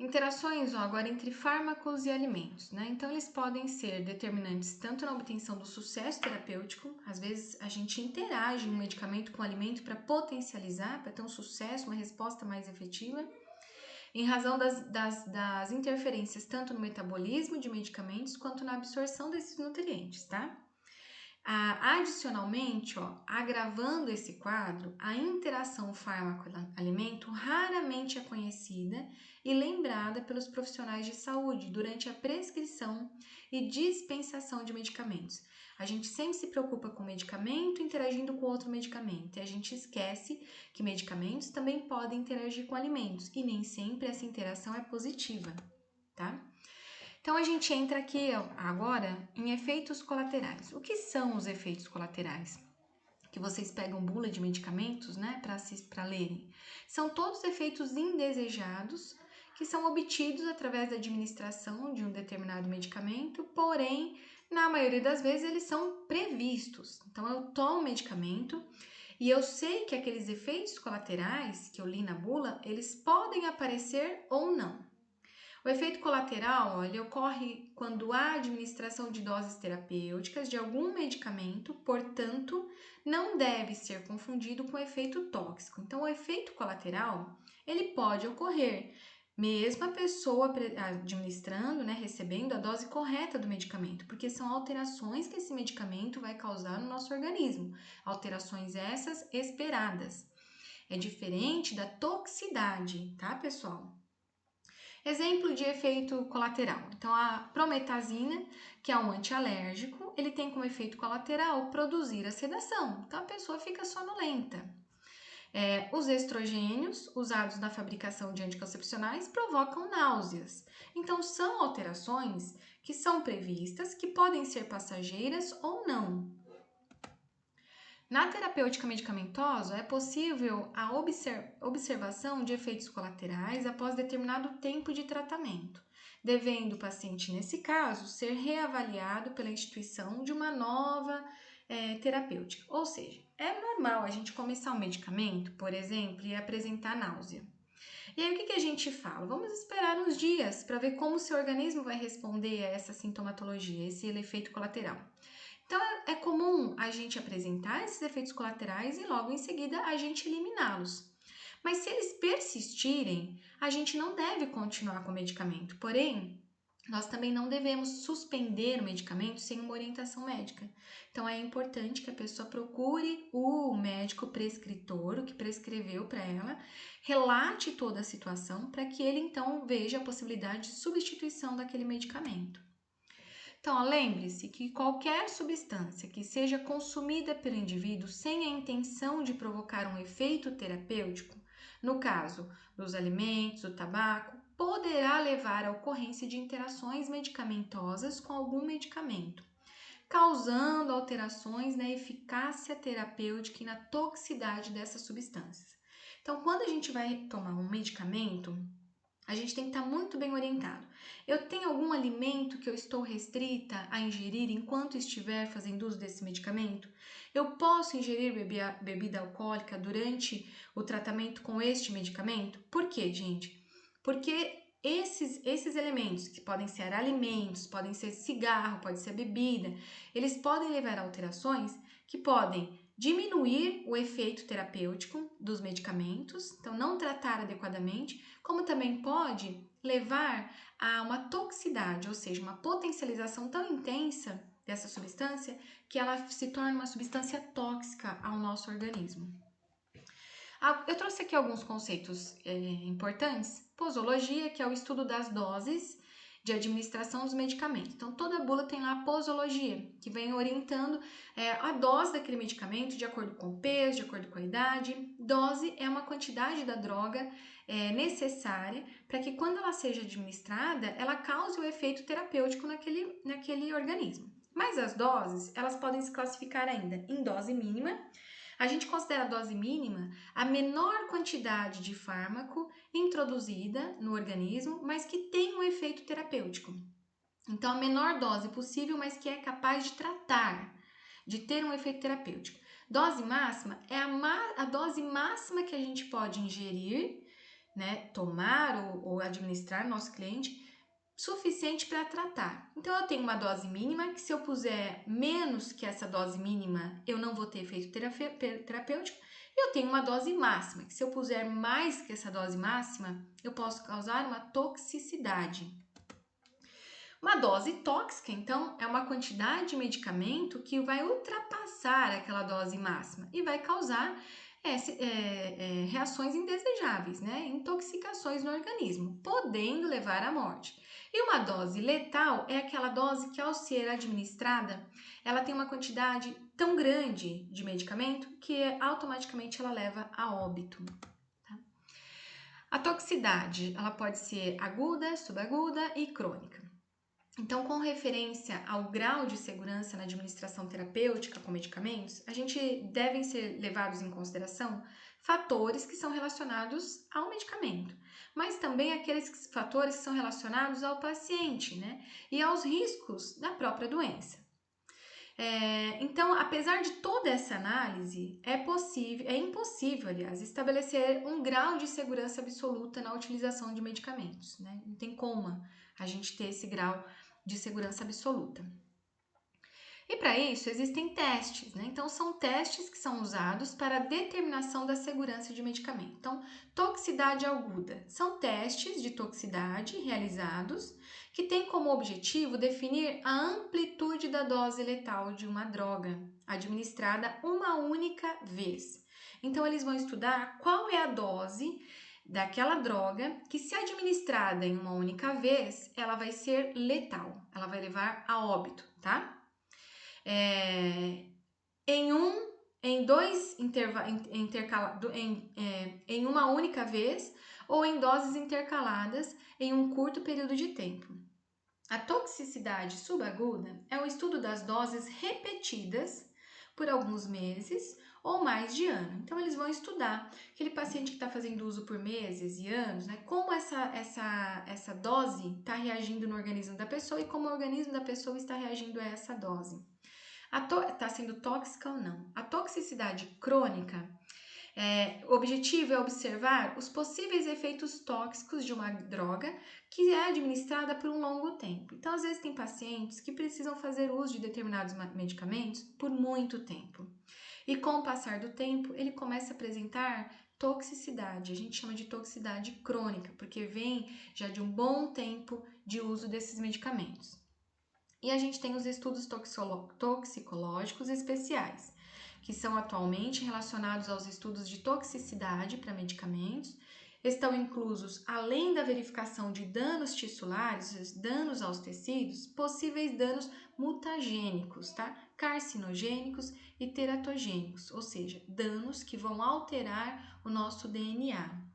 Interações, ó, agora entre fármacos e alimentos, né? Então, eles podem ser determinantes tanto na obtenção do sucesso terapêutico, às vezes a gente interage um medicamento com o alimento para potencializar, para ter um sucesso, uma resposta mais efetiva, em razão das interferências tanto no metabolismo de medicamentos quanto na absorção desses nutrientes, tá? Adicionalmente, ó, agravando esse quadro, a interação fármaco-alimento raramente é conhecida e lembrada pelos profissionais de saúde durante a prescrição e dispensação de medicamentos. A gente sempre se preocupa com o medicamento interagindo com outro medicamento e a gente esquece que medicamentos também podem interagir com alimentos e nem sempre essa interação é positiva, tá? Então, a gente entra aqui agora em efeitos colaterais. O que são os efeitos colaterais? Que vocês pegam bula de medicamentos, né, para lerem. São todos efeitos indesejados que são obtidos através da administração de um determinado medicamento, porém, na maioria das vezes, eles são previstos. Então, eu tomo o medicamento e eu sei que aqueles efeitos colaterais que eu li na bula, eles podem aparecer ou não. O efeito colateral, ele ocorre quando há administração de doses terapêuticas de algum medicamento, portanto, não deve ser confundido com o efeito tóxico. Então, o efeito colateral, ele pode ocorrer, mesmo a pessoa administrando, né, recebendo a dose correta do medicamento, porque são alterações que esse medicamento vai causar no nosso organismo, alterações essas esperadas. É diferente da toxicidade, tá, pessoal? Exemplo de efeito colateral. Então, a prometazina, que é um antialérgico, ele tem como efeito colateral produzir a sedação. Então, a pessoa fica sonolenta. Os estrogênios, usados na fabricação de anticoncepcionais, provocam náuseas. Então, são alterações que são previstas, que podem ser passageiras ou não. Na terapêutica medicamentosa, é possível a observação de efeitos colaterais após determinado tempo de tratamento, devendo o paciente, nesse caso, ser reavaliado pela instituição de uma nova terapêutica. Ou seja, é normal a gente começar um medicamento, por exemplo, e apresentar náusea. E aí, o que a gente fala? Vamos esperar uns dias para ver como o seu organismo vai responder a essa sintomatologia, esse efeito colateral. Então, é comum a gente apresentar esses efeitos colaterais e logo em seguida a gente eliminá-los. Mas se eles persistirem, a gente não deve continuar com o medicamento. Porém, nós também não devemos suspender o medicamento sem uma orientação médica. Então, é importante que a pessoa procure o médico prescritor, o que prescreveu para ela, relate toda a situação para que ele então veja a possibilidade de substituição daquele medicamento. Então, lembre-se que qualquer substância que seja consumida pelo indivíduo sem a intenção de provocar um efeito terapêutico, no caso dos alimentos, do tabaco, poderá levar à ocorrência de interações medicamentosas com algum medicamento, causando alterações na eficácia terapêutica e na toxicidade dessas substâncias. Então, quando a gente vai tomar um medicamento, a gente tem que estar muito bem orientado. Eu tenho algum alimento que eu estou restrita a ingerir enquanto estiver fazendo uso desse medicamento? Eu posso ingerir bebida alcoólica durante o tratamento com este medicamento? Por quê, gente? Porque esses elementos, que podem ser alimentos, podem ser cigarro, pode ser bebida, eles podem levar a alterações que podem diminuir o efeito terapêutico dos medicamentos, então não tratar adequadamente, como também pode levar a uma toxicidade, ou seja, uma potencialização tão intensa dessa substância que ela se torna uma substância tóxica ao nosso organismo. Eu trouxe aqui alguns conceitos importantes. Posologia, que é o estudo das doses de administração dos medicamentos. Então, toda bula tem lá a posologia, que vem orientando a dose daquele medicamento de acordo com o peso, de acordo com a idade. Dose é uma quantidade da droga necessária para que, quando ela seja administrada, ela cause o efeito terapêutico naquele organismo. Mas as doses, elas podem se classificar ainda em dose mínima. A gente considera a dose mínima a menor quantidade de fármaco introduzida no organismo, mas que tem um efeito terapêutico. Então, a menor dose possível, mas que é capaz de tratar, de ter um efeito terapêutico. Dose máxima é a dose máxima que a gente pode ingerir né, tomar ou administrar no nosso cliente suficiente para tratar. Então, eu tenho uma dose mínima, que se eu puser menos que essa dose mínima, eu não vou ter efeito terapêutico. E eu tenho uma dose máxima, que se eu puser mais que essa dose máxima, eu posso causar uma toxicidade. Uma dose tóxica, então, é uma quantidade de medicamento que vai ultrapassar aquela dose máxima e vai causar reações indesejáveis, né? Intoxicações no organismo, podendo levar à morte. E uma dose letal é aquela dose que, ao ser administrada, ela tem uma quantidade tão grande de medicamento que automaticamente ela leva a óbito. Tá? A toxicidade, ela pode ser aguda, subaguda e crônica. Então, com referência ao grau de segurança na administração terapêutica com medicamentos, a gente devem ser levados em consideração fatores que são relacionados ao medicamento, mas também aqueles fatores que são relacionados ao paciente, né? E aos riscos da própria doença. Então, apesar de toda essa análise, é impossível, aliás, estabelecer um grau de segurança absoluta na utilização de medicamentos, né? Não tem como a gente ter esse grau de segurança absoluta. E para isso existem testes, né? Então são testes que são usados para a determinação da segurança de medicamento. Então, toxicidade aguda são testes de toxicidade realizados que têm como objetivo definir a amplitude da dose letal de uma droga administrada uma única vez. Então eles vão estudar qual é a dose daquela droga que, se administrada em uma única vez, ela vai ser letal, ela vai levar a óbito, tá? Em uma única vez ou em doses intercaladas em um curto período de tempo. A toxicidade subaguda é o estudo das doses repetidas por alguns meses ou mais de ano. Então, eles vão estudar aquele paciente que está fazendo uso por meses e anos, né? Como essa dose está reagindo no organismo da pessoa e como o organismo da pessoa está reagindo a essa dose. Está sendo tóxica ou não? A toxicidade crônica, o objetivo é observar os possíveis efeitos tóxicos de uma droga que é administrada por um longo tempo. Então, às vezes, tem pacientes que precisam fazer uso de determinados medicamentos por muito tempo. E com o passar do tempo, ele começa a apresentar toxicidade. A gente chama de toxicidade crônica, porque vem já de um bom tempo de uso desses medicamentos. E a gente tem os estudos toxicológicos especiais, que são atualmente relacionados aos estudos de toxicidade para medicamentos. Estão inclusos, além da verificação de danos tissulares, danos aos tecidos, possíveis danos mutagênicos, tá? Carcinogênicos e teratogênicos, ou seja, danos que vão alterar o nosso DNA.